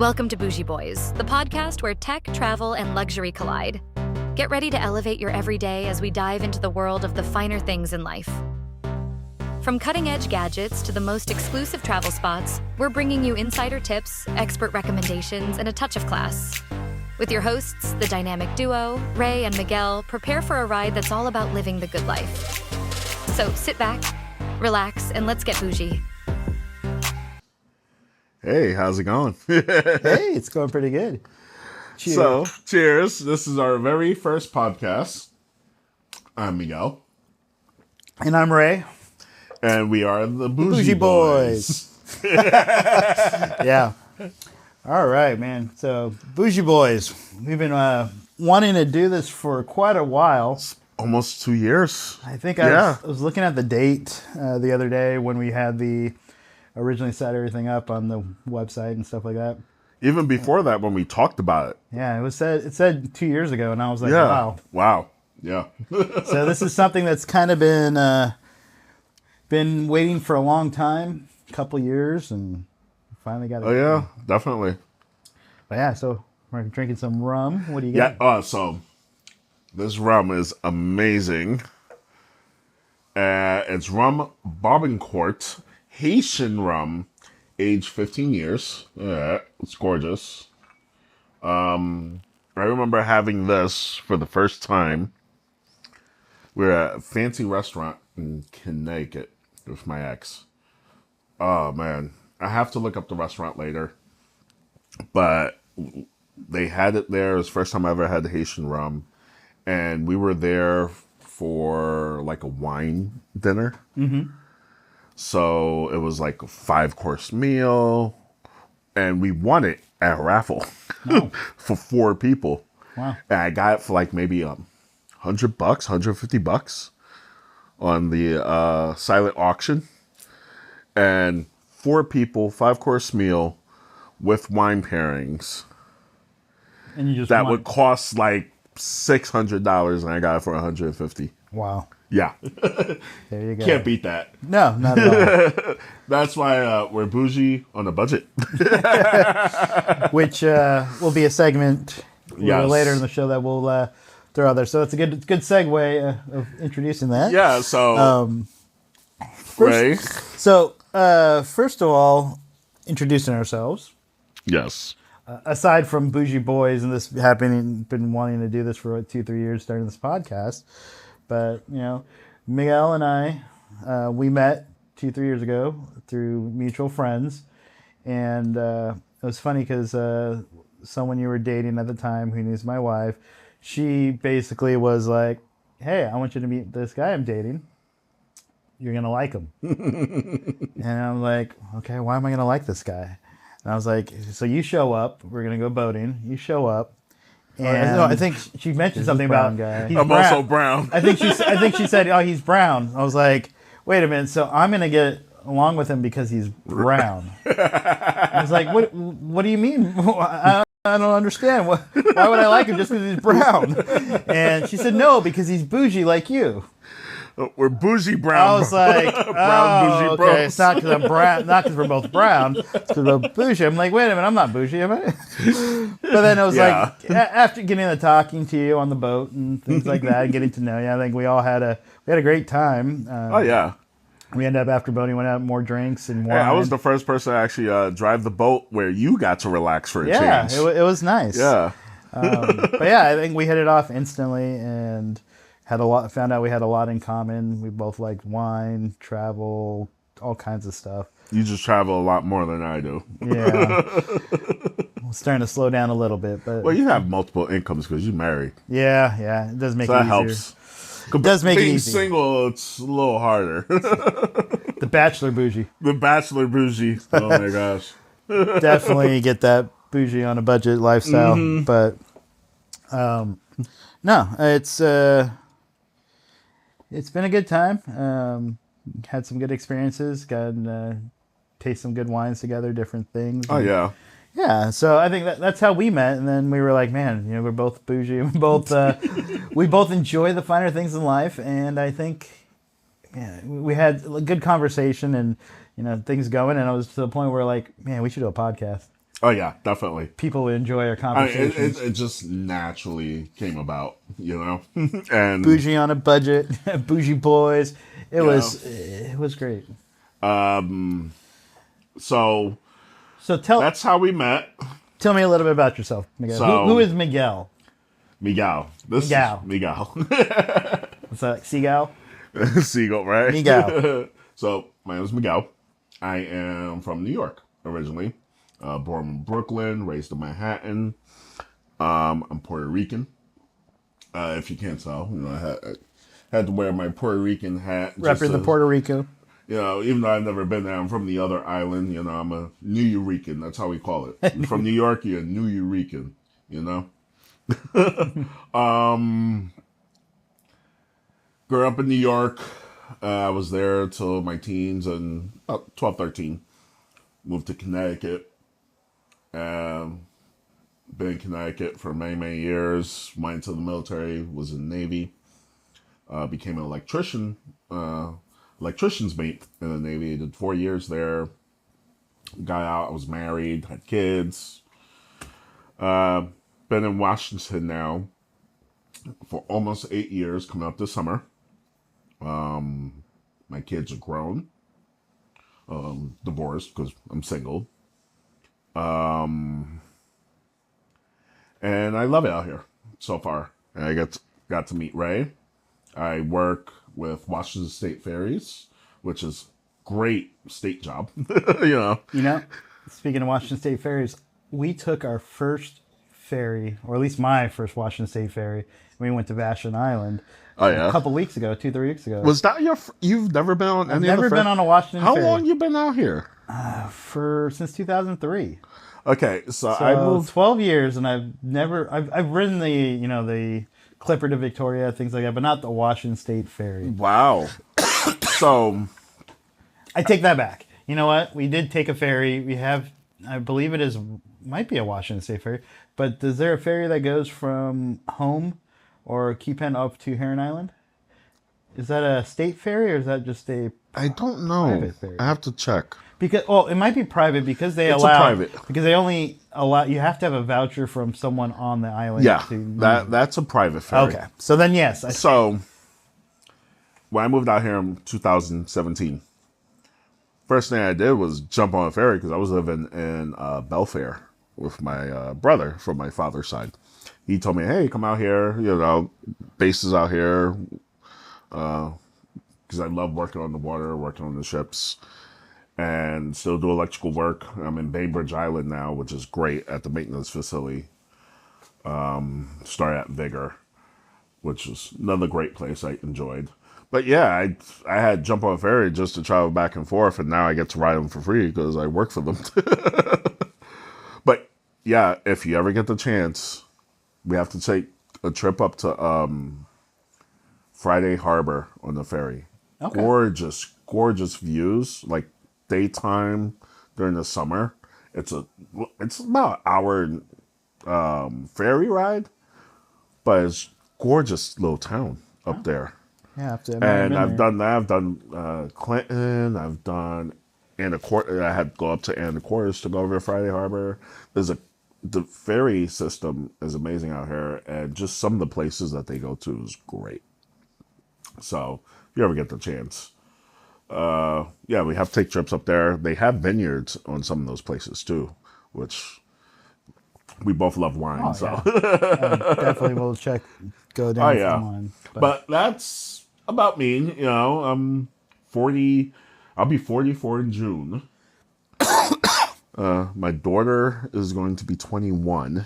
Welcome to Boujee Boys, the podcast where tech, travel, and luxury collide. Get ready to elevate your everyday as we dive into the world of the finer things in life. From cutting-edge gadgets to the most exclusive travel spots, we're bringing you insider tips, expert recommendations, and a touch of class. With your hosts, the dynamic duo, Ray and Miguel, prepare for a ride that's all about living the good life. So sit back, relax, and let's get bougie. Hey, how's it going? Hey, it's going pretty good. Cheers. So, cheers. This is our very first podcast. I'm Miguel. And I'm Ray. And we are the Boujee Boys. Yeah. All right, man. So, Boujee Boys. We've been wanting to do this for quite a while. Almost 2 years. I think I was looking at the date the other day when we had originally set everything up on the website and stuff like that. Even before that, when we talked about it. Yeah, it said 2 years ago, and I was like, wow. Yeah. So this is something that's kind of been waiting for a long time, a couple years, and finally got it. Oh, yeah, definitely. But yeah, so we're drinking some rum. What do you got? Yeah, so this rum is amazing. It's rum Bourboncourt, Haitian rum, aged 15 years. Yeah, it's gorgeous. I remember having this for the first time. We were at a fancy restaurant in Connecticut with my ex. Oh, man. I have to look up the restaurant later. But they had it there. It was the first time I ever had the Haitian rum. And we were there for like a wine dinner. Mm-hmm. So it was like a 5-course meal, and we won it at a raffle for 4 people. Wow. And I got it for like maybe $100, $150 on the silent auction. And 4 people, 5-course meal with wine pairings. And you just that would cost like $600, and I got it for $150. Wow. Yeah. There you go. Can't beat that. No, not at all. That's why we're bougie on a budget. Which will be a segment later in the show that we'll throw out there. So it's a good segue of introducing that. Yeah, so... Ray? So, first of all, introducing ourselves. Yes. Aside from Boujee Boys and this happening, been wanting to do this for 2-3 years, starting this podcast. But, Miguel and I, we met 2-3 years ago through mutual friends. And it was funny because someone you were dating at the time, who is my wife, she basically was like, hey, I want you to meet this guy I'm dating. You're going to like him. And I'm like, okay, why am I going to like this guy? And I was like, so you show up. We're going to go boating. You show up. And I think she mentioned something about he's I'm brown. Also brown. I think she said, "Oh, he's brown." I was like, "Wait a minute." So I'm gonna get along with him because he's brown. I was like, "What do you mean? I don't understand. Why would I like him just because he's brown?" And she said, "No, because he's bougie like you." We're bougie brown. I was like, brown bougie okay. It's not because I'm brown, not because we're both brown. It's because we're bougie. I'm like, wait a minute, I'm not bougie, am I? But then it was like, after getting to talking to you on the boat and things like that, getting to know you, I think we all had a great time. We ended up after boating, went out more drinks and wine. I was the first person to actually drive the boat where you got to relax for a change. Yeah, it was nice. Yeah. But yeah, I think we hit it off instantly and found out we had a lot in common. We both liked wine, travel, all kinds of stuff. You just travel a lot more than I do. Yeah. I'm starting to slow down a little bit. But well, you have multiple incomes because you're married. Yeah. It does make it easier. That helps. It does make it easier. Being single, it's a little harder. The bachelor bougie. The bachelor bougie. Oh, my gosh. Definitely get that bougie on a budget lifestyle. Mm-hmm. But no, it's been a good time. Had some good experiences. Gotten taste some good wines together, different things. Oh, yeah. Yeah, so I think that's how we met, and then we were like, man, we're both bougie. We both enjoy the finer things in life, and I think we had a good conversation and things going, and I was to the point where like, man, we should do a podcast. Oh yeah, definitely. people enjoy our It, conversations. it just naturally came about, and Boujee on a budget, Boujee Boys. It you know, was great. so So that's how we met. tell me a little bit about yourself, Miguel. Who So is Miguel? Miguel, this Miguel. is Miguel, What's that? Seagull? Seagull, right? Miguel. So my name is Miguel. I am from New York originally, born in Brooklyn, raised in Manhattan. I'm Puerto Rican. If you can't tell, I had to wear my Puerto Rican hat. Repping the Puerto Rico. Even though I've never been there, I'm from the other island. I'm a New Eurekan. That's how we call it. From New York, you're a New Eurekan. Grew up in New York. I was there till my teens and about 12, 13. Moved to Connecticut. Been in Connecticut for many, many years. Went into the military. Was in the Navy. Became an electrician. Electrician's mate in the Navy. Did 4 years there. Got out. I was married. Had kids. Been in Washington now for almost 8 years. Coming up this summer. My kids are grown. Divorced because I'm single. And I love it out here so far. And I got to meet Ray. I work with Washington State Ferries, which is great state job. Speaking of Washington State ferries, we took our first ferry, or at least my first Washington State ferry. We went to Vashon Island. Oh yeah, a couple weeks ago, 2-3 weeks ago. Was that you've never been on any? I've never been on a Washington. How ferry. long you been out here? Since 2003. Okay, so I moved 12 years, and I've ridden the Clipper to Victoria, things like that, but not the Washington State ferry. Wow. So I take that back. You know what? We did take a ferry. We have, I believe might be a Washington State ferry, but is there a ferry that goes from home or Key Pen up to Heron Island? Is that a state ferry or is that just a I don't know. private ferry? I have to check. Because it might be private because they because they only allow you have to have a voucher from someone on the island. Yeah, that's a private ferry. Okay, so then yes. So when I moved out here in 2017, first thing I did was jump on a ferry because I was living in Belfair with my brother from my father's side. He told me, "Hey, come out here. Bases out here." Because I love working on the water, working on the ships, and still do electrical work. I'm in Bainbridge Island now, which is great at the maintenance facility. Started at Vigor, which was another great place I enjoyed. But yeah, I had to jump on a ferry just to travel back and forth, and now I get to ride them for free because I work for them. But yeah, if you ever get the chance, we have to take a trip up to Friday Harbor on the ferry. Okay. Gorgeous views. Like daytime during the summer, it's about an hour ferry ride, but it's gorgeous little town up there. Yeah, and I've done that. I've done Clinton. I've done Anacortes. I had to go up to Anacortes to go over to Friday Harbor. The ferry system is amazing out here, and just some of the places that they go to is great. So if you ever get the chance, yeah, we have to take trips up there. They have vineyards on some of those places too, which we both love wine. Oh, so yeah. Definitely will go down yeah. some wine. But that's about me. I'm 40. I'll be 44 in June. My daughter is going to be 21.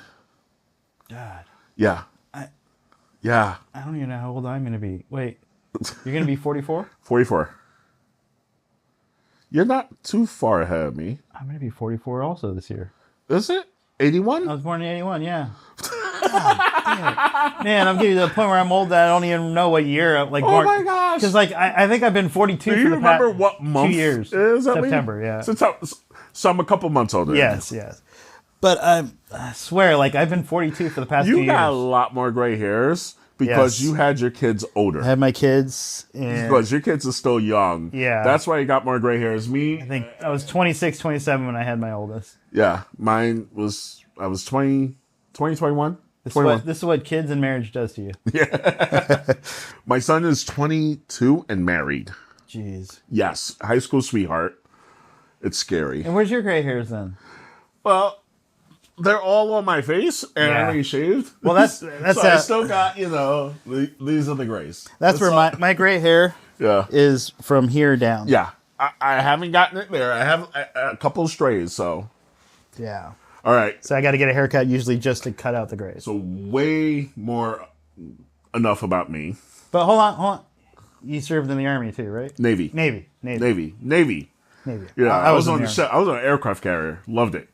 God. Yeah. Yeah. I don't even know how old I'm going to be. Wait, you're going to be 44? 44. You're not too far ahead of me. I'm going to be 44 also this year. Is it? 81? I was born in 81, yeah. God, man, I'm getting to the point where I'm old that I don't even know what year. Oh my gosh! Because I think I've been 42 Do you for the remember past what month 2 years. Is that September, yeah. So I'm a couple months older. Yes. But I swear, I've been 42 for the past 2 years. You got a lot more gray hairs Because Yes. you had your kids older. I had my kids, and Because your kids are still young. Yeah. That's why you got more gray hairs. Me, I think I was 26, 27 when I had my oldest. yeah, mine was, I was 20, 21? This is what kids and marriage does to you. My son is 22 and married. Jeez. Yes, high school sweetheart. It's scary. And where's your gray hairs then? Well, they're all on my face, and I Yeah. already shaved. Well, that's so I a, still got, these are the grays. that's where my gray hair Yeah. is from here down. Yeah. I haven't gotten it there. I have a couple of strays, so. Yeah. All right. So I got to get a haircut usually just to cut out the grays. So way more enough about me. But hold on. You served in the Army too, right? Navy. Navy. Yeah, I was on in the ship. I was on an aircraft carrier. Loved it.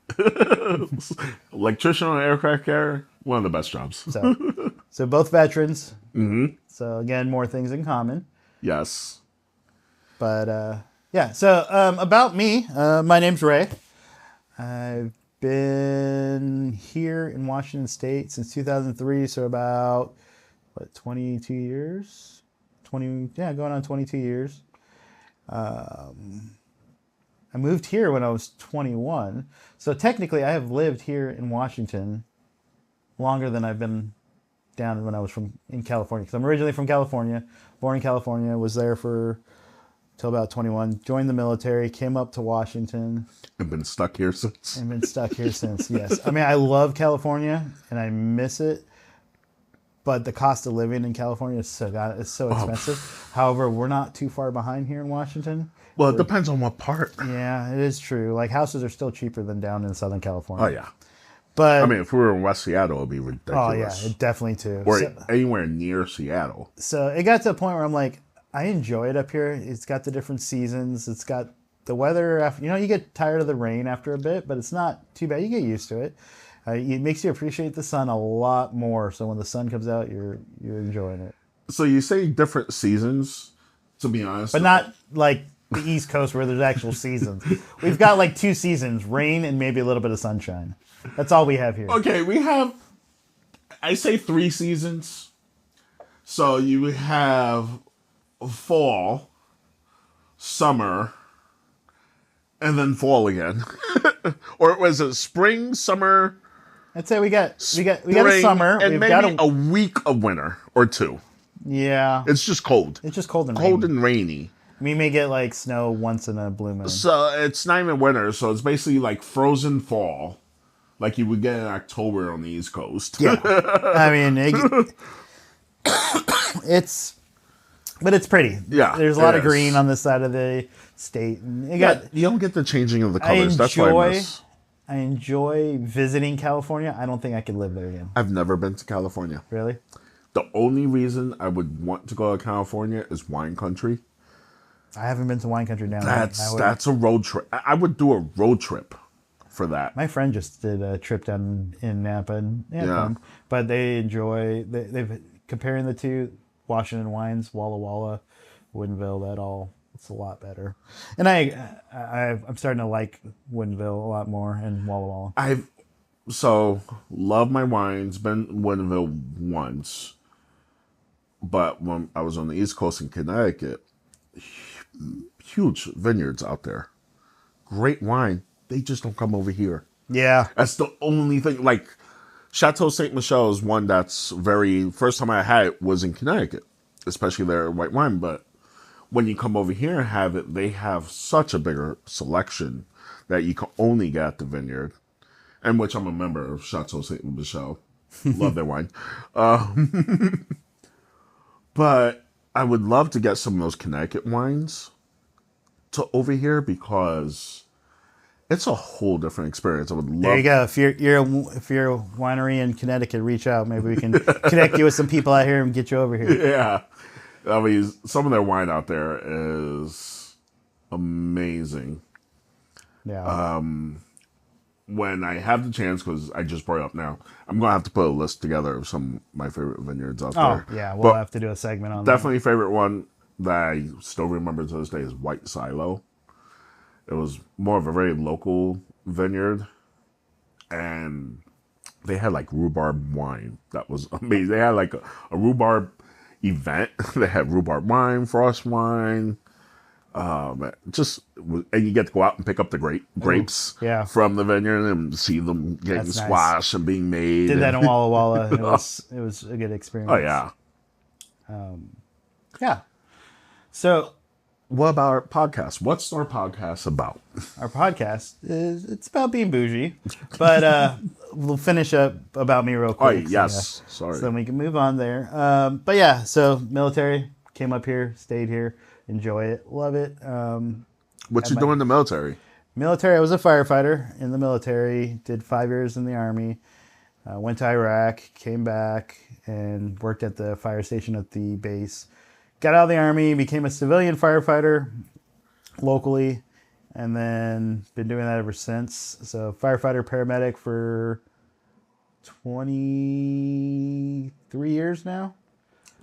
Electrician on an aircraft carrier. One of the best jobs. So both veterans. Mm-hmm. So again, more things in common. Yes. But yeah. So about me, my name's Ray. I've been here in Washington State since 2003. So about 22 years. Going on 22 years. I moved here when I was 21. So technically I have lived here in Washington longer than I've been down when I was in California. Because I'm originally from California, born in California, was there till about 21, joined the military, came up to Washington. I've been stuck here since. And been stuck here since, yes. I mean, I love California and I miss it. But the cost of living in California is so expensive. However, we're not too far behind here in Washington. Well, it depends on what part. Yeah, it is true. Like houses are still cheaper than down in Southern California. Oh, yeah. But I mean, if we were in West Seattle, it'd be ridiculous. oh yeah, definitely too. Or anywhere near Seattle. So it got to a point where I'm like, I enjoy it up here. It's got the different seasons. It's got the weather. After you get tired of the rain after a bit, but it's not too bad. You get used to it. It makes you appreciate the sun a lot more. So when the sun comes out, you're enjoying it. So you say different seasons, to be honest. But not like the East Coast where there's actual seasons. We've got like 2 seasons, rain and maybe a little bit of sunshine. That's all we have here. Okay, we have, I say 3 seasons. So you have fall, summer, and then fall again. Or was it spring, summer? I'd say we got a summer. And We've maybe got a week of winter or 2. Yeah. It's just cold. It's just cold and Cold rainy. and rainy. We may get like snow once in a blue moon. So it's not even winter, so it's basically like frozen fall. Like you would get in October on the East Coast. Yeah. I mean, but it's pretty. Yeah, There's a lot it of is. green on this side of the state. And You don't get the changing of the colors. That's what I miss. I enjoy visiting California. I don't think I could live there again. I've never been to California. Really? The only reason I would want to go to California is wine country. I haven't been to wine country now. That's a road trip. I would do a road trip for that. My friend just did a trip down in Napa, and fun. But they enjoy. They've comparing the two, Washington wines, Walla Walla, Woodinville. It's a lot better. And I'm starting to like Woodinville a lot more, and Walla Walla. So love my wines. Been in Woodinville once, but when I was on the East Coast in Connecticut, huge vineyards out there, great wine. They just don't come over here. Yeah. That's the only thing. Like Chateau Saint Michel is one that's first time I had it was in Connecticut, especially their white wine. But when you come over here and have it, they have such a bigger selection that you can only get at the vineyard, and which I'm a member of Chateau Saint Michel. Love their wine. But I would love to get some of those Connecticut wines to over here because it's a whole different experience. I would love. There you go. If you're a winery in Connecticut, reach out. Maybe we can connect you with some people out here and get you over here. Yeah. I mean, some of their wine out there is amazing. Yeah. When I have the chance, because I just brought it up now, I'm going to have to put a list together of some of my favorite vineyards out there. Oh, yeah. We'll But have to do a segment on that. definitely favorite one that I still remember to this day is White Silo. It was more of a very local vineyard, and they had like rhubarb wine. That was amazing. They had like a rhubarb event. They had rhubarb wine, frost wine. And you get to go out and pick up the grapes yeah. from the vineyard and see them getting That's nice. squashed and being made. Did that in Walla Walla. It was a good experience. Oh yeah. Yeah. So What about our podcast? What's our podcast about? our podcast it's about being bougie, but we'll finish up about me real quick. Yes. Sorry. So then we can move on there. But yeah, so military, came up here, stayed here, enjoy it, love it. What you doing in the military? Military, I was a firefighter in the military, did 5 years in the Army, went to Iraq, came back, and worked at the fire station at the base. Got out of the Army, became a civilian firefighter locally, and then been doing that ever since. So firefighter, paramedic for 23 years now.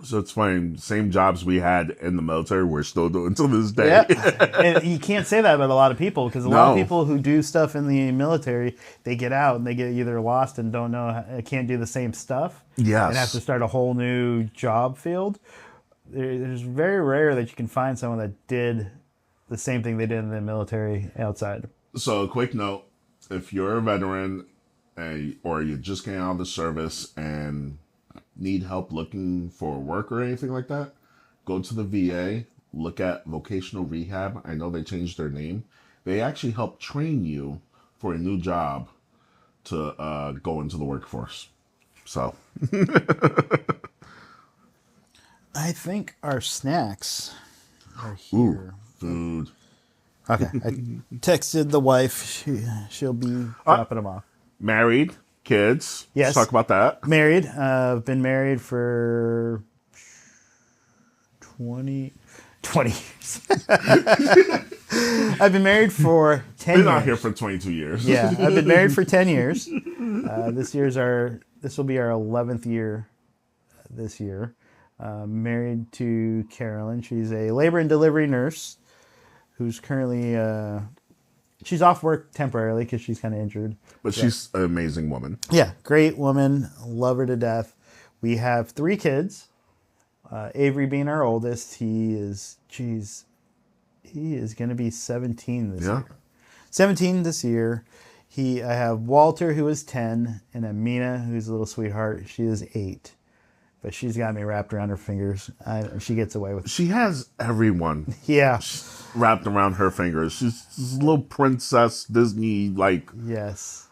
So it's funny. Same jobs we had in the military, we're still doing to this day. Yeah, and you can't say that about a lot of people because a lot of people who do stuff in the military, they get out and they get either lost and don't know, can't do the same stuff. Yes. And have to start a whole new job field. It's very rare that you can find someone that did the same thing they did in the military outside. So a quick note, if you're a veteran or you just came out of the service and need help looking for work or anything like that, go to the VA, look at vocational rehab. I know they changed their name. They actually help train you for a new job to go into the workforce. So I think our snacks are here. Food. Okay, I texted the wife. She'll be dropping them off. Married, kids. Yes. Let's talk about that. Married. I've been married for 20 years. I've been married for 10 years. Been out here for 22 years. Yeah, I've been married for 10 years. This will be our 11th year this year. Married to Carolyn. She's a labor and delivery nurse who's currently she's off work temporarily because she's kind of injured. But she's an amazing woman. Yeah, great woman. Love her to death. We have 3 kids. Avery being our oldest. He is going to be 17 this year. 17 this year. I have Walter, who is 10, and Amina, who's a little sweetheart. She is 8. But she's got me wrapped around her fingers. She gets away with it. She has everyone. Yeah. Wrapped around her fingers. She's this little princess Disney, Yes.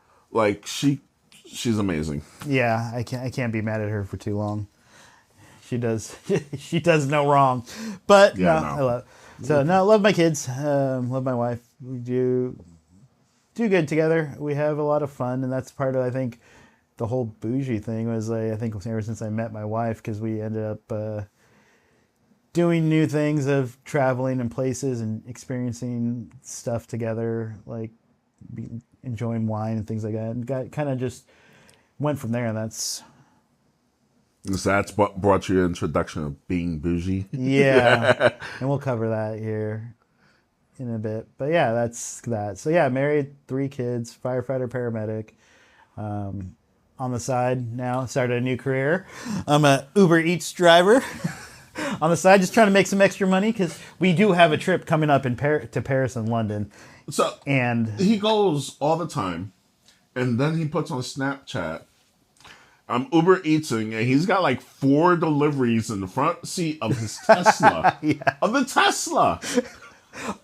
She's amazing. Yeah, I can't be mad at her for too long. She does no wrong. But Yeah, I love my kids. Love my wife. We do good together. We have a lot of fun, and that's part of, I think, the whole bougie thing was, I think, ever since I met my wife, because we ended up doing new things of traveling in places and experiencing stuff together, enjoying wine and things like that, and kind of just went from there. And that's what brought you the introduction of being bougie. Yeah, and we'll cover that here in a bit. But yeah, that's that. So yeah, married, 3 kids, firefighter, paramedic. On the side now, started a new career. I'm a Uber Eats driver. On the side, just trying to make some extra money because we do have a trip coming up to Paris and London. And he goes all the time, and then he puts on Snapchat, I'm Uber Eating, and he's got 4 deliveries in the front seat of his Tesla. Yeah. Of the Tesla.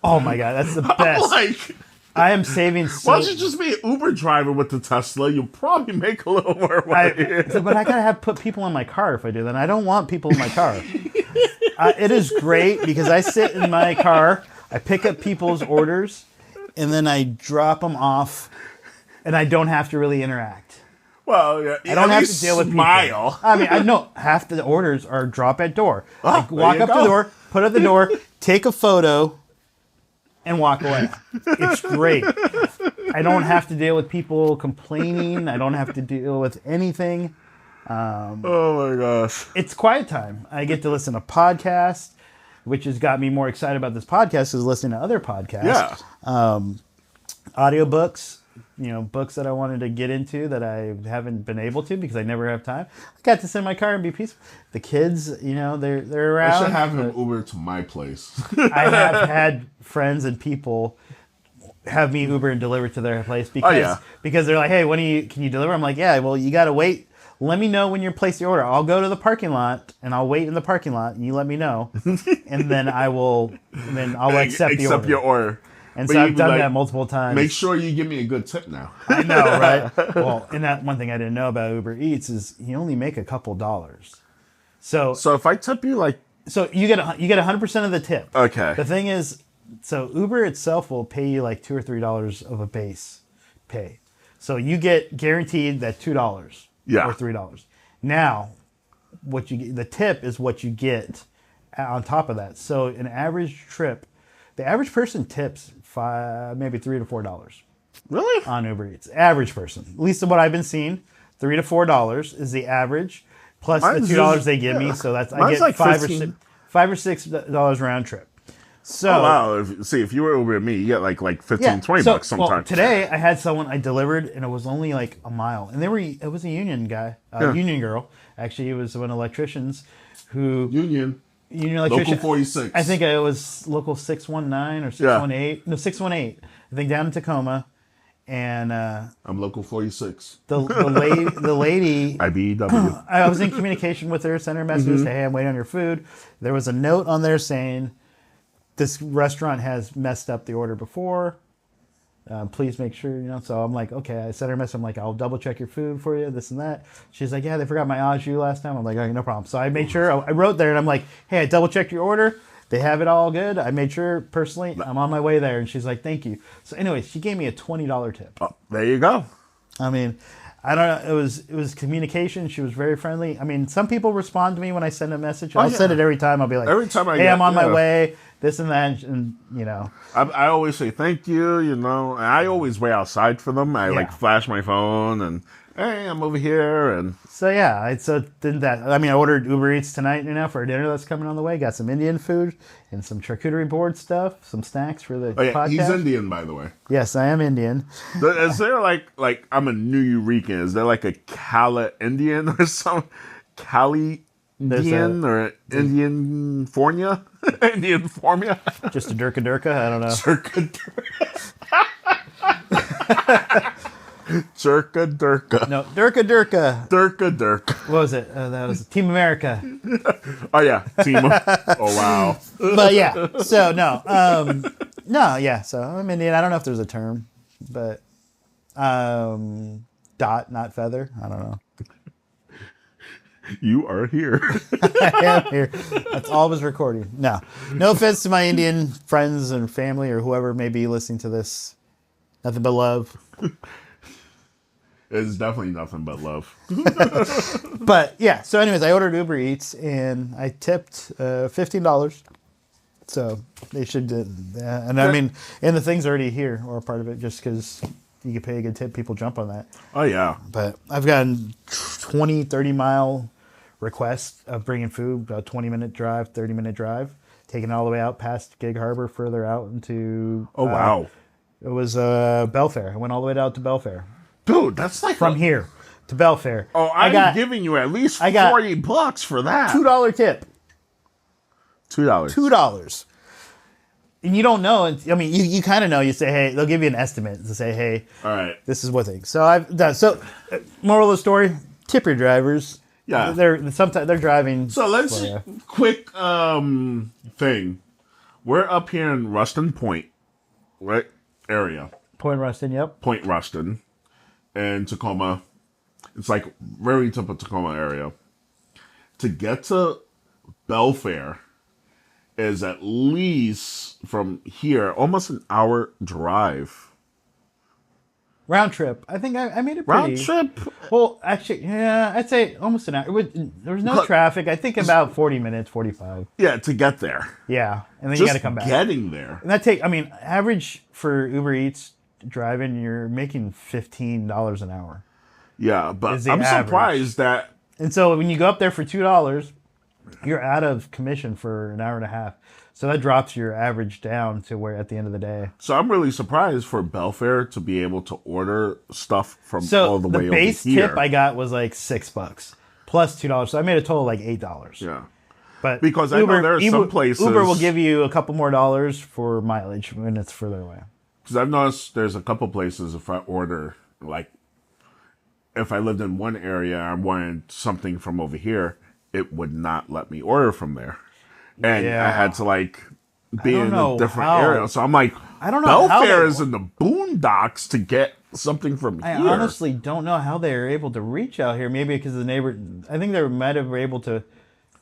Oh my God, that's the best. I am saving so... Why don't you just be an Uber driver with the Tesla? You'll probably make a little more money. But I gotta put people in my car if I do that. And I don't want people in my car. It is great because I sit in my car, I pick up people's orders, and then I drop them off, and I don't have to really interact. Well, yeah, I don't have to deal with smile. People. I mean, I know half the orders are drop at door. I walk up to the door, put it at the door, take a photo, and walk away. It's great. I don't have to deal with people complaining. I don't have to deal with anything. Oh my gosh. It's quiet time. I get to listen to podcasts, which has got me more excited about this podcast is listening to other podcasts. Yeah. Audiobooks. books that I wanted to get into that I haven't been able to because I never have time. I got to sit in my car and be peaceful. The kids, they're I around. should have him Uber to my place. I have had friends and people have me Uber and deliver to their place because they're like, hey, can you deliver? I'm like, yeah, well, you got to wait. Let me know when you're placing the order. I'll go to the parking lot and I'll wait in the parking lot and you let me know. And then I'll accept the order. Your order. And so I've done that multiple times. Make sure you give me a good tip now. I know, right? Well, and that one thing I didn't know about Uber Eats is you only make a couple dollars. So if I tip you so you get 100% of the tip. Okay. The thing is, so Uber itself will pay you like $2 or $3 of a base pay. So you get guaranteed that $2 or $3. Now, what you get, the tip is what you get on top of that. So an average trip, the average person tips maybe $3 to $4. Really? On Uber Eats. Average person. At least what I've been seeing, $3 to $4 is the average. Plus the $2 they give me. So that's I get like $5 or $6 round trip. So wow. If you were over at me, you get like 15, 20 bucks sometimes. Well, today I had someone I delivered and it was only like a mile. And it was a union guy, union girl. Actually, it was one of the electricians who Union electrician. Local 46. I think it was local 619 or 618. No, 618. I think down in Tacoma. And I'm local 46. The lady IBW. I was in communication with her, sent her messages, say, hey, I'm waiting on your food. There was a note on there saying this restaurant has messed up the order before. Please make sure, So I'm like, okay. I sent her a message. I'm like, I'll double check your food for you, this and that. She's like, yeah, they forgot my au jus last time. I'm like, okay, no problem. So I made sure, I wrote there and I'm like, hey, I double checked your order. They have it all good. I made sure personally I'm on my way there. And she's like, thank you. So anyway, she gave me a $20 tip. Oh, there you go. I mean, I don't know. It was communication. She was very friendly. I mean, some people respond to me when I send a message. I'll send it every time. I'll be like, every time I'm on my way, this and that. And, I always say thank you, and I always wait outside for them. I flash my phone and, hey, I'm over here. And so, I ordered Uber Eats tonight, for a dinner that's coming on the way. Got some Indian food and some charcuterie board stuff, some snacks for the podcast. He's Indian, by the way. Yes, I am Indian. Is there like I'm a New Eurekan? Is there like a Cala Indian or something? Cali Indian or Indian Fornia? Indian Formia? Just a Durka Durka? I don't know. Durka Durka. Durka Durka. No, Durka Durka. Durka Durka. What was it? That was Team America. Oh, yeah. Team. Oh, wow. But yeah. So, no. No, yeah. So, I'm Indian. I don't know if there's a term. But dot, not feather. I don't know. You are here. I am here. That's all I was recording. No offense to my Indian friends and family or whoever may be listening to this. Nothing but love. It's definitely nothing but love. But yeah, so anyways, I ordered Uber Eats and I tipped $15. So they should, and I mean, and the thing's already here or part of it just because you can pay a good tip. People jump on that. Oh, yeah. But I've gotten 20, 30-mile requests of bringing food, about 20-minute drive, 30-minute drive, taking it all the way out past Gig Harbor, further out into... Oh, wow. It was Belfair. I went all the way out to Belfair. Dude, that's like... From here to Belfair. Oh, I'm giving you at least $40 for that. $2 tip. $2. $2. And you don't know. I mean, you kind of know. You say, hey, they'll give you an estimate to say, hey, all right, this is what things. So I've done. So, moral of the story: tip your drivers. Yeah, sometimes they're driving. So let's quick thing. We're up here in Ruston Point, right area. Point Ruston, yep. Point Ruston, and Tacoma. It's like very tip of Tacoma area. To get to Belfair is at least from here almost an hour drive. Round trip. I think I made it pretty. Round trip? Well, actually, yeah, I'd say almost an hour. There was no traffic. I think about 40 minutes, 45. Yeah, to get there. Yeah, and then Just you got to come back. Getting there. And average for Uber Eats driving, you're making $15 an hour. Yeah, but I'm surprised that... And so when you go up there for $2, you're out of commission for an hour and a half. So that drops your average down to where at the end of the day. So I'm really surprised for Belfair to be able to order stuff from So all the way over base here. tip I got was like $6 plus $2. So I made a total of like $8. Yeah. But Because I know there are some places... Uber will give you a couple more dollars for mileage when it's further away. Because I've noticed there's a couple places if I order, like, if I lived in one area and I wanted something from over here, it would not let me order from there. And Yeah. I had to, like, be in know a different how- area. So I'm like, I don't know how Belfair they- is in the boondocks to get something from I here. honestly don't know how they were able to reach out here. Maybe because the neighbor... I think they might have been able to...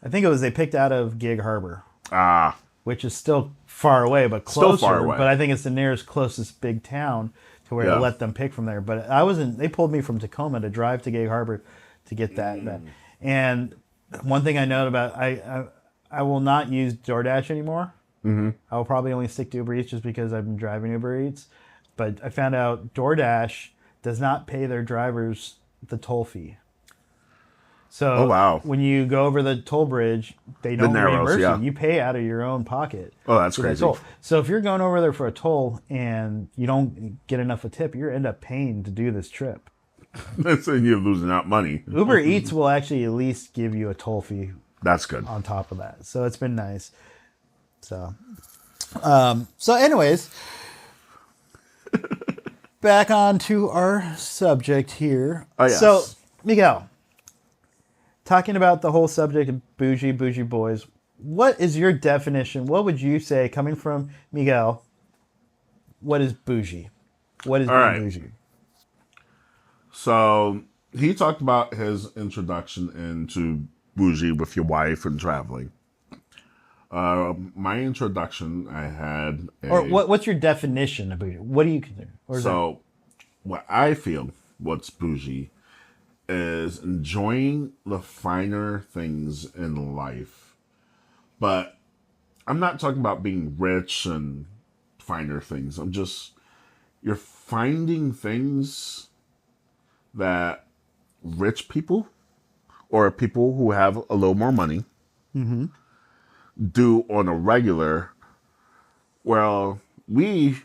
I think it was they picked out of Gig Harbor. Ah. Which is still far away, but closer. Still far away. But I think it's the nearest closest big town to where Yeah. to let them pick from there. But I wasn't. They pulled me from Tacoma to drive to Gig Harbor to get that. And one thing I know about I will not use DoorDash anymore. Mm-hmm. I will probably only stick to Uber Eats just because I've been driving Uber Eats. But I found out DoorDash does not pay their drivers the toll fee. So Oh, wow. when you go over the toll bridge, they don't Narrows, reimburse yeah. you. You pay out of your own pocket. Oh, that's for that crazy. toll. So if you're going over there for a toll and you don't get enough a tip, you end up paying to do this trip. So you're losing out money. Uber Eats will actually at least give you a toll fee That's good. on top of that. So it's been nice. So anyways, back on to our subject here. Oh, yes. So, Miguel, talking about the whole subject of Boujee Boys, what is your definition? What would you say, coming from Miguel, what is bougie? What is being right. bougie? So he talked about his introduction into bougie with your wife and traveling. My introduction, I had Or what's your definition of bougie? What do you consider? Or is So what I feel what's bougie is enjoying the finer things in life. But I'm not talking about being rich and finer things. You're finding things that rich people or people who have a little more money do on a regular. Well, we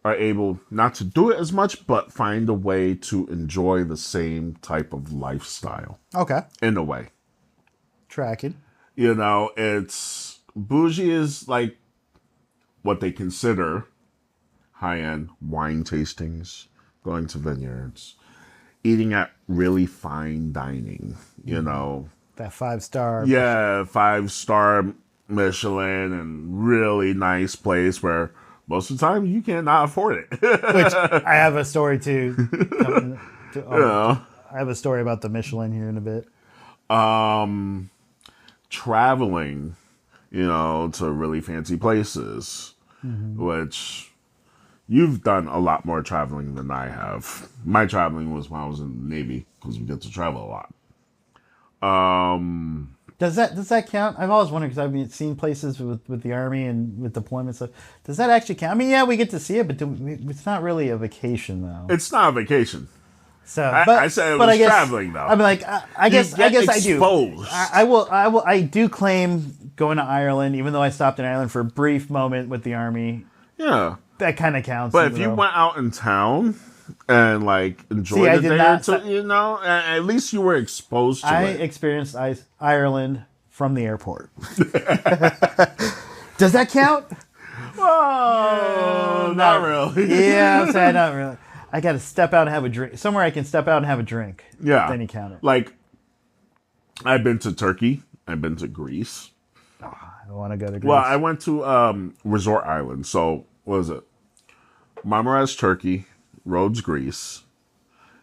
are able not to do it as much, but find a way to enjoy the same type of lifestyle that okay? in a way. Tracking. You know, it's bougie is like what they consider high-end wine tastings, going to vineyards, eating at really fine dining, you know. That 5-star. Yeah, 5-star Michelin and really nice place where most of the time you cannot afford it. Which I have a story too. Yeah. I have a story about the Michelin here in a bit. Traveling, you know, to really fancy places, which you've done a lot more traveling than I have. My traveling was when I was in the Navy because we get to travel a lot. Does that count? I've always wondered because I've seen places with the Army and with deployment stuff. Does that actually count? I mean, yeah, we get to see it, but it's not really a vacation though. It's not a vacation. So, I said it was traveling though. I'm like, I guess I do. Exposed. I do claim going to Ireland, even though I stopped in Ireland for a brief moment with the Army. Yeah. That kind of counts. But if you went out in town and like enjoyed I a did day not- or two, you know, at least you were exposed to I it. experienced Ireland from the airport. Does that count? Oh, not really. Yeah, I'm saying not really. I got to step out and have a drink. Somewhere I can step out and have a drink. Yeah. Then you count it. Like, I've been to Turkey. I've been to Greece. I don't want to go to Greece. Well, I went to Resort Island. So, what was it? Marmaris, Turkey. Rhodes, Greece.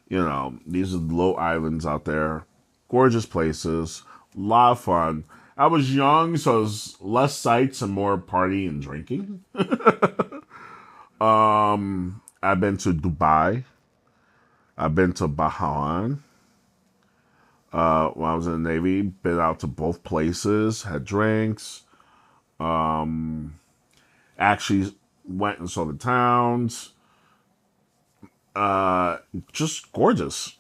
You know, these are the little islands out there. Gorgeous places. A lot of fun. I was young, so it was less sights and more party and drinking. I've been to Dubai. I've been to Bahrain. When I was in the Navy, been out to both places, had drinks. Actually went and saw the towns. Just gorgeous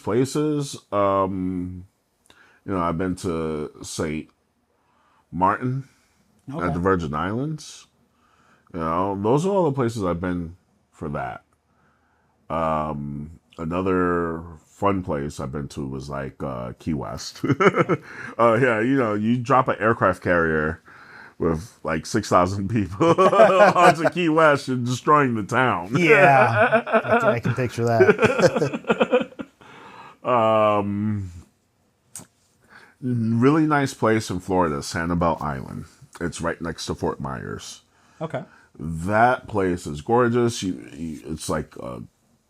places. You know, I've been to St. Martin at the Virgin Islands. You know, those are all the places I've been for that. Another fun place I've been to was like Key West. Yeah, you know, you drop an aircraft carrier with like 6,000 people onto Key West and destroying the town. Yeah, I can picture that. Really nice place in Florida, Sanibel Island. It's right next to Fort Myers. Okay. That place is gorgeous. It's like a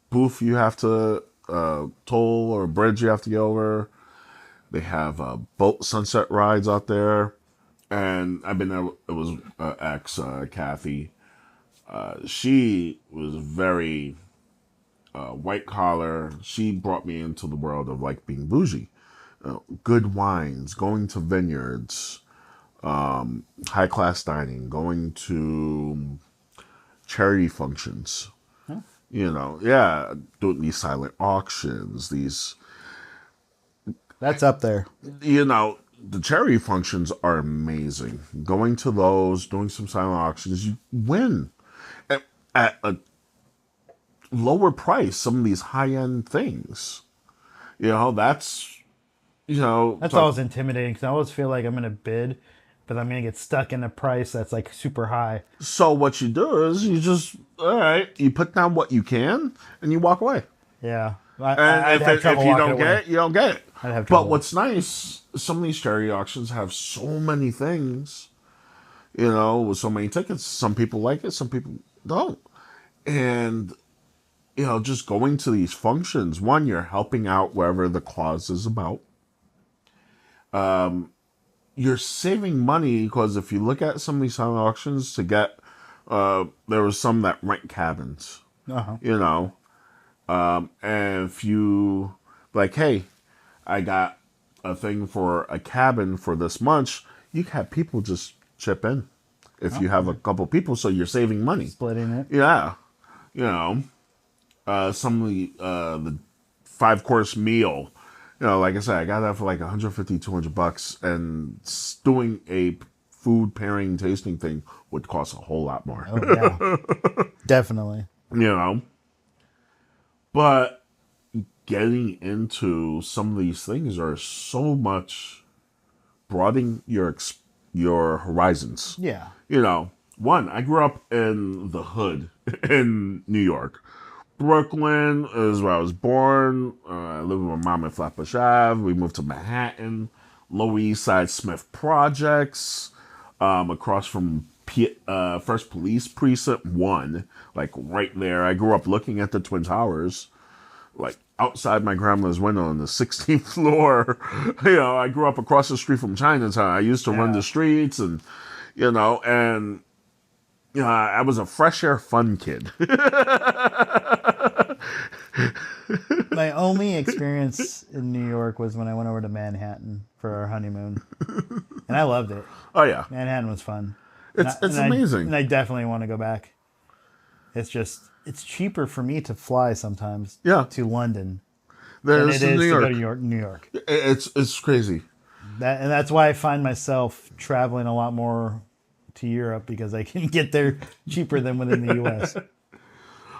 booth you have to toll or a bridge you have to get over. They have boat sunset rides out there. And I've been there. It was ex Kathy. She was very white collar. She brought me into the world of like being bougie. Good wines, going to vineyards, high class dining, going to charity functions. Huh? You know, yeah, doing these silent auctions, these. That's up there. You know, the charity functions are amazing. Going to those, doing some silent auctions, you win at a lower price. Some of these high end things, you know, that's always intimidating because I always feel like I'm going to bid, but I'm going to get stuck in a price that's like super high. So what you do is you just you put down what you can and you walk away. Yeah, And if you don't get it, you don't get it. I'd have trouble. But what's nice, some of these charity auctions have so many things, you know, with so many tickets. Some people like it, some people don't. And, you know, just going to these functions, one, you're helping out wherever the cause is about. You're saving money because if you look at some of these silent auctions to get, there was some that rent cabins, you know, and if you like, hey, I got a thing for a cabin for this much, you can have people just chip in if you have a couple people, so you're saving money. Splitting it. Yeah. You know, some of the 5-course meal, you know, like I said, I got that for like $150-$200, and doing a food pairing tasting thing would cost a whole lot more. Oh, yeah. Definitely. You know, but getting into some of these things are so much broadening your horizons. Yeah. You know, one, I grew up in the hood in New York. Brooklyn is where I was born. I lived with my mom in Flatbush Ave. We moved to Manhattan, Lower East Side Smith Projects, across from First Police Precinct 1, like right there. I grew up looking at the Twin Towers, like outside my grandmother's window on the 16th floor. You know, I grew up across the street from Chinatown. I used to run the streets and, you know, I was a fresh air fun kid. My only experience in New York was when I went over to Manhattan for our honeymoon, and I loved it. Oh yeah, Manhattan was fun. It's amazing. And I definitely want to go back. It's cheaper for me to fly sometimes. To London than it is to go to New York. It's crazy. That's why I find myself traveling a lot more to Europe, because I can get there cheaper than within the U.S.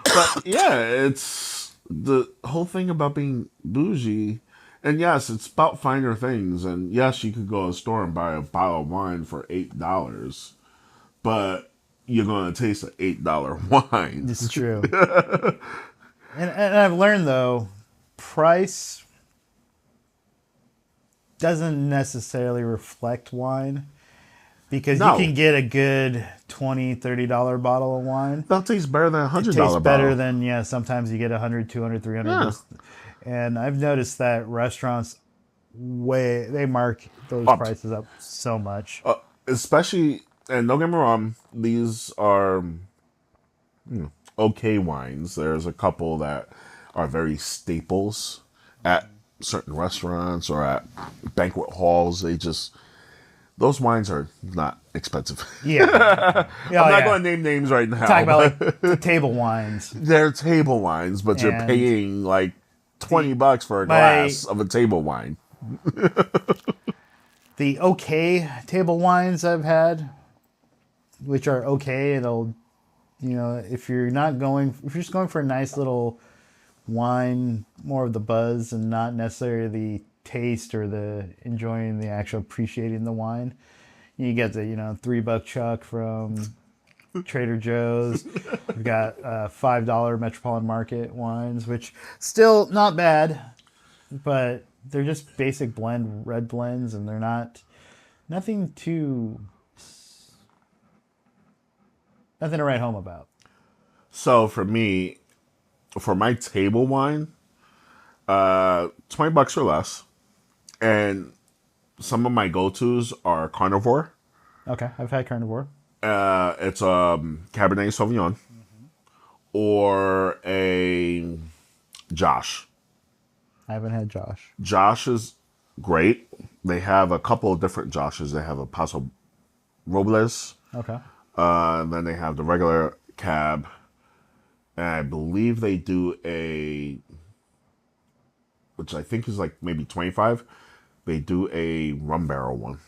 But yeah, it's the whole thing about being bougie. And yes, it's about finer things. And yes, you could go to a store and buy a bottle of wine for $8, but you're going to taste an $8 wine. This is true. and I've learned, though, price doesn't necessarily reflect wine. Because you can get a good $20, $30 bottle of wine. That tastes better than a $100 bottle. It tastes better than, sometimes you get $100, $200, $300. Yeah. And I've noticed that restaurants, they mark those prices up so much. Especially, and don't get me wrong, these are okay wines. There's a couple that are very staples at certain restaurants or at banquet halls. Those wines are not expensive. Yeah. I'm not going to name names right now. Talk about like the table wines. They're table wines, but you're paying like $20 for a glass of a table wine. the okay table wines I've had, which are okay, it'll, if you're just going for a nice little wine, more of the buzz and not necessarily the taste or the enjoying the actual appreciating the wine, you get the $3 chuck from Trader Joe's. We've got $5 Metropolitan Market wines, which still not bad, but they're just basic red blends, and they're nothing to write home about. So for me, for my table wine, $20 or less, and some of my go-tos are Carnivore. Okay, I've had Carnivore. It's a Cabernet Sauvignon, or a Josh. I haven't had Josh. Josh is great. They have a couple of different Joshes. They have a Paso Robles. Okay. And then they have the regular cab. And I believe they do which I think is like maybe 25. They do a rum barrel one.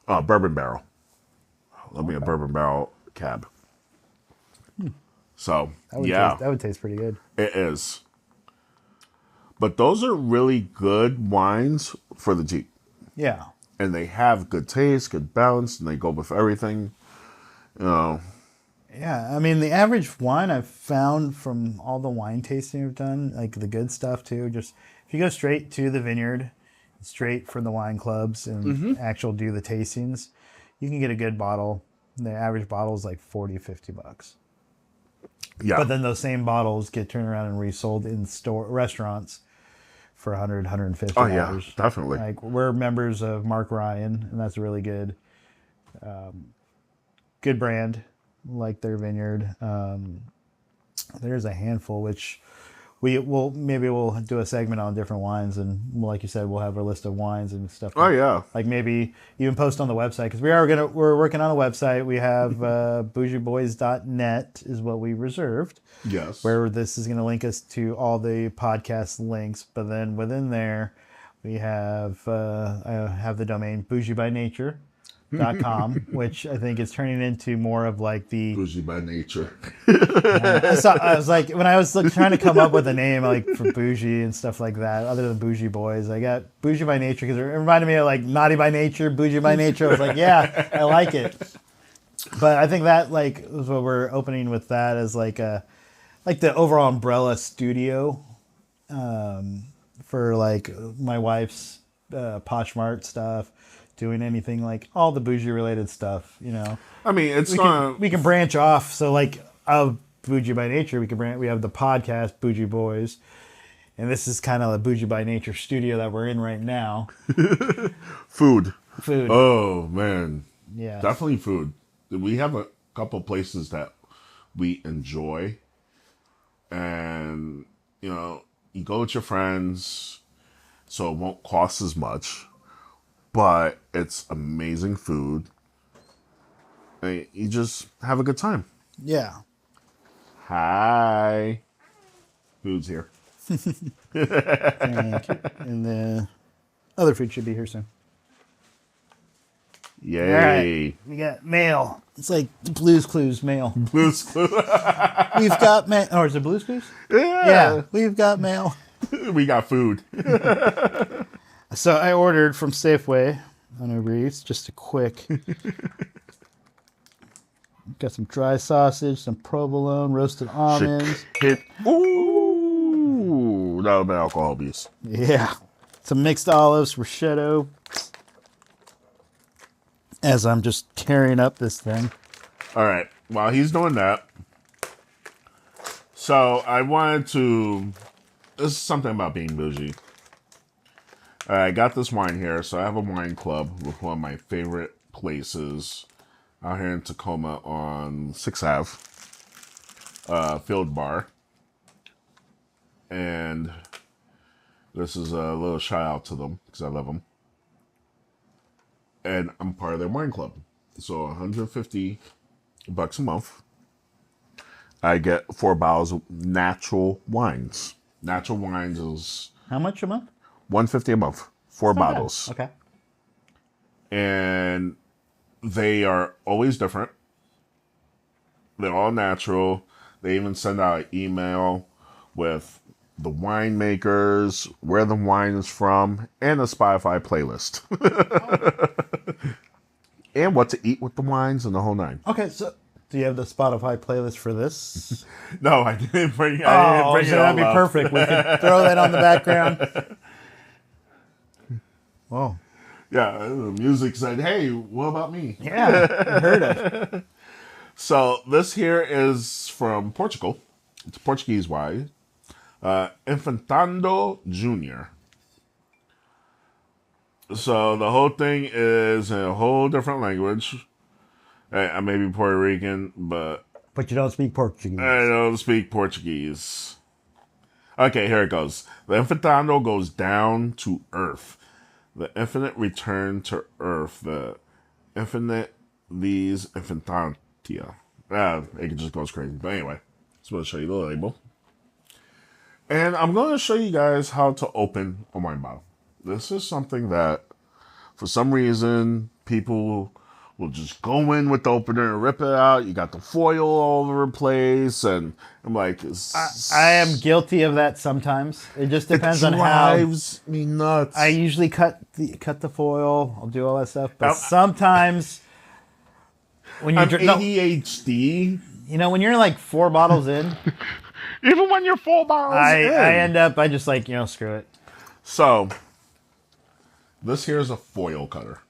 Bourbon barrel. Let me a bourbon barrel cab. So, that would taste pretty good. It is. But those are really good wines for the Jeep. Yeah. And they have good taste, good balance, and they go with everything. Yeah, I mean, the average wine I've found from all the wine tasting I've done, like the good stuff too, just if you go straight to the vineyard, straight from the wine clubs and do the tastings, you can get a good bottle. The average bottle is like $40-$50. Yeah. But then those same bottles get turned around and resold in restaurants for $100-$150. Oh, yeah, definitely. Like, we're members of Mark Ryan, and that's a really good brand, like their vineyard. There's a handful, which we'll do a segment on different wines, and like you said, we'll have our list of wines and stuff. Oh, yeah. Like maybe even post on the website, because we're working on a website. We have bougeeboys.net is what we reserved. Yes. Where this is going to link us to all the podcast links, but then within there we have I have the domain bougeebynature.com, which I think is turning into more of like the Boujee by nature. I was like, when I was trying to come up with a name like for Boujee and stuff like that, other than Boujee Boys, I got Boujee by Nature because it reminded me of like Naughty by Nature, Boujee by Nature. I was like, yeah, I like it. But I think that like is what we're opening with, that as like the overall umbrella studio for like my wife's Poshmark stuff. Doing anything like all the bougie related stuff, I mean, we can branch off. So like of Boujee by Nature, we have the podcast Boujee Boys, and this is kind of the Boujee by Nature studio that we're in right now. Food. Oh man, yeah, definitely food. We have a couple places that we enjoy, and you go with your friends, so it won't cost as much. But it's amazing food. And you just have a good time. Yeah. Hi. Food's here. Thank you. And the other food should be here soon. Yay. All right. We got mail. It's like Blue's Clues mail. Blue's Clues. We've got mail. Or is it Blue's Clues? Yeah. We've got mail. We got food. So I ordered from Safeway on Uber Eats, just a quick. Got some dry sausage, some provolone, roasted almonds. Ooh, that would be alcohol abuse. Yeah. Some mixed olives, prosciutto. As I'm just carrying up this thing. All right. While he's doing that, so I wanted to. This is something about being bougie. I got this wine here. So I have a wine club with one of my favorite places out here in Tacoma on 6th Ave, Field Bar. And this is a little shout out to them because I love them. And I'm part of their wine club. So $150 a month. I get 4 bottles of natural wines. Natural wines is how much a month? $150 a month. 4 bottles. Okay. And they are always different. They're all natural. They even send out an email with the winemakers, where the wine is from, and a Spotify playlist. And what to eat with the wines and the whole nine. Okay, so do you have the Spotify playlist for this? No, I didn't bring, So that'd be perfect. We could throw that on the background. Whoa. Yeah, the music said, hey, what about me? Yeah, I heard it. So this here is from Portugal. It's Portuguese wine. Infantando Junior. So the whole thing is in a whole different language. I may be Puerto Rican, but But you don't speak Portuguese. I don't speak Portuguese. Okay, here it goes. The Infantando goes down to earth. The infinite return to earth. The infinite these infantantia. It just goes crazy. But anyway, just want to show you the label. And I'm going to show you guys how to open a wine bottle. This is something that, for some reason, people will just go in with the opener and rip it out. You got the foil all over the place. And I'm like... I am guilty of that sometimes. It just depends on how... It drives me nuts. I usually cut the foil. I'll do all that stuff. But sometimes... when you're ADHD. You know, when you're like 4 bottles in... Even when you're 4 bottles in. I end up... I just like, screw it. So... this here is a foil cutter.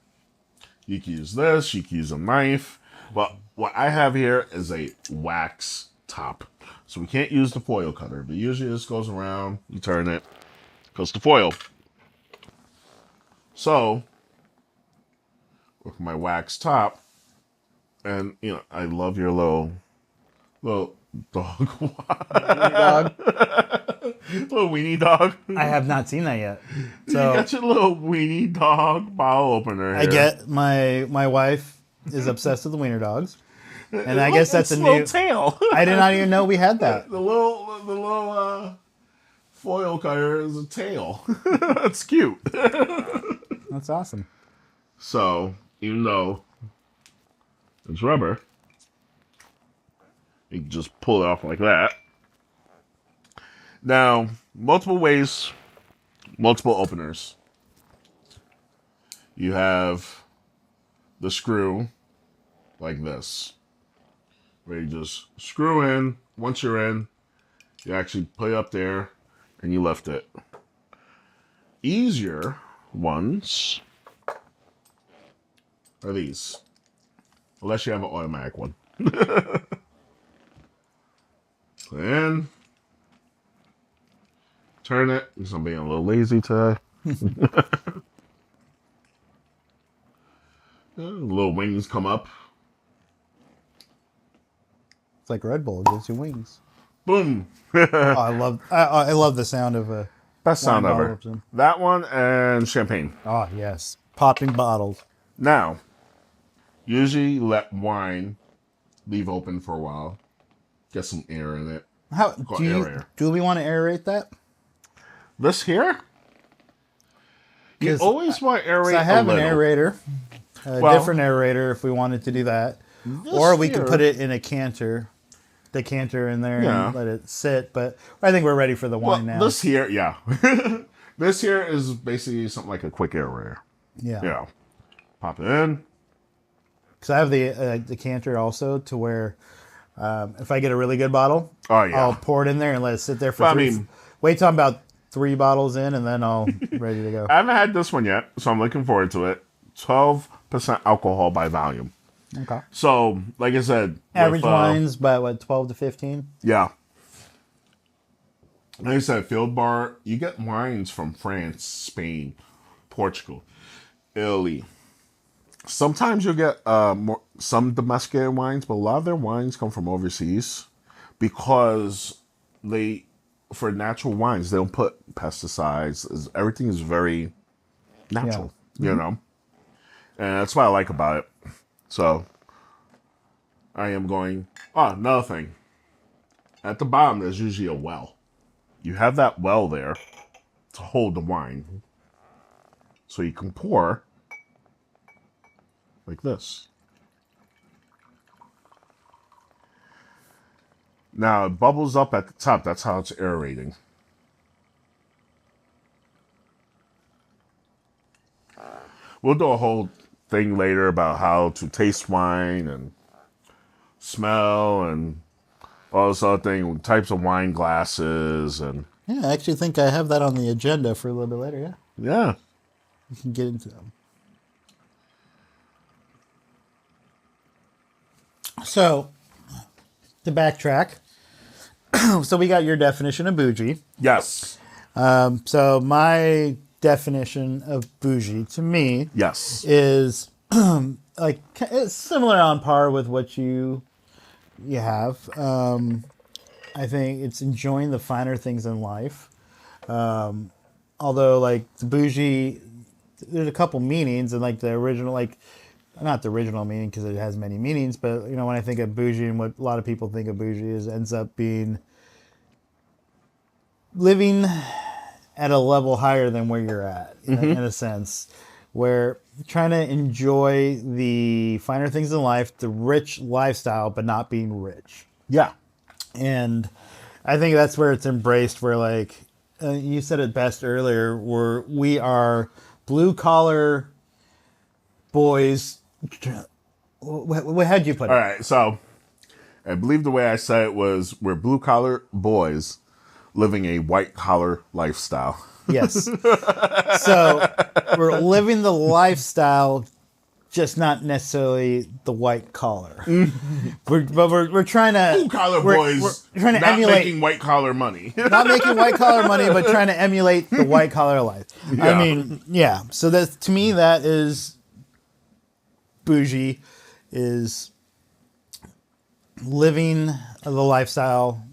You can use this, you can use a knife. But what I have here is a wax top. So we can't use the foil cutter. But usually this goes around, you turn it, goes to foil. So, with my wax top, and I love your little dog. Little weenie dog. I have not seen that yet. So you got your little weenie dog bottle opener here. I get my wife is obsessed with the wiener dogs, and I guess that's a new tail. I did not even know we had that. The little foil cutter is a tail. That's cute. That's awesome. So even though it's rubber, you can just pull it off like that. Now, multiple ways, multiple openers. You have the screw like this, where you just screw in. Once you're in, you actually put it up there and you lift it. Easier ones are these, unless you have an automatic one. And turn it, because I'm being a little lazy today. Little wings come up. It's like Red Bull, it gives you wings. Boom. I love the sound of a Best sound wine ever. bottle. That one and champagne. Oh yes, popping bottles. Now, usually let wine leave open for a while. Get some air in it. How do we want to aerate that? This here? You always want to aerate. I have a an little. aerator, different aerator if we wanted to do that. Or we could put it in a decanter in there and let it sit. But I think we're ready for the wine now. This here, yeah. This here is basically something like a quick aerator. Yeah. Pop it in. Because I have the decanter also to where if I get a really good bottle, I'll pour it in there and let it sit there for wait till I'm about 3 bottles in and then I'll ready to go. I haven't had this one yet, so I'm looking forward to it. 12% alcohol by volume. Okay. So, like I said, average wines by what, 12 to 15? Yeah. Like I said, Field Bar, you get wines from France, Spain, Portugal, Italy. Sometimes you'll get some domesticated wines, but a lot of their wines come from overseas because for natural wines, they don't put pesticides. Everything is very natural, you know? And that's what I like about it. So, I am going... Oh, another thing. At the bottom, there's usually a well. You have that well there to hold the wine. So you can pour like this. Now it bubbles up at the top. That's how it's aerating. We'll do a whole thing later about how to taste wine and smell and all this other thing, types of wine glasses and Yeah, I actually think I have that on the agenda for a little bit later. Yeah, yeah. we can get into them. So, to backtrack, so we got your definition of bougie. Yes. So my definition of bougie to me Yes. is like it's similar on par with what you have. I think it's enjoying the finer things in life. Although like the bougie, there's a couple meanings, and like the original, like not the original meaning because it has many meanings, but you know when I think of bougie and what a lot of people think of bougie is ends up being living at a level higher than where you're at, in a sense, where you're trying to enjoy the finer things in life, the rich lifestyle, but not being rich. Yeah. And I think that's where it's embraced, where like you said it best earlier, where we are blue collar boys. How'd you put it? All right. So I believe the way I said it was we're blue collar boys living a white collar lifestyle. Yes. So we're living the lifestyle, just not necessarily the white collar. We're trying to Blue collar boys we're trying to not emulate making white collar money. not making white collar money, but trying to emulate the white collar life. Yeah. I mean, yeah. So that to me, that is bougie, is living the lifestyle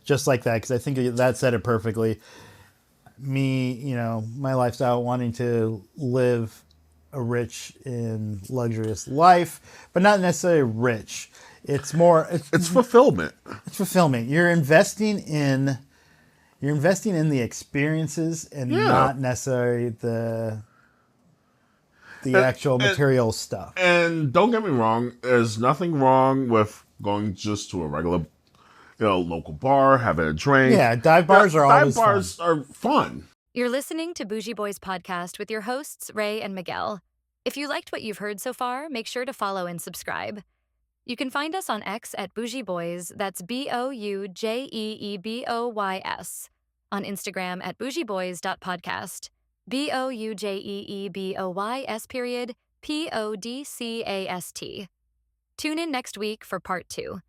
just like that. Because I think that said it perfectly. Me, you know, my lifestyle, wanting to live a rich and luxurious life, but not necessarily rich. It's more It's fulfillment. it's fulfillment. You're investing in the experiences and Yeah. not necessarily the actual material stuff. And don't get me wrong, there's nothing wrong with going just to a regular, local bar, having a drink. Yeah, dive bars are always dive bars are fun. You're listening to Boujee Boys podcast with your hosts, Ray and Miguel. If you liked what you've heard so far, make sure to follow and subscribe. You can find us on X at Boujee Boys, that's BOUJEEBOYS, on Instagram at bougieboys.podcast, BOUJEEBOYS_PODCAST. Tune in next week for part 2.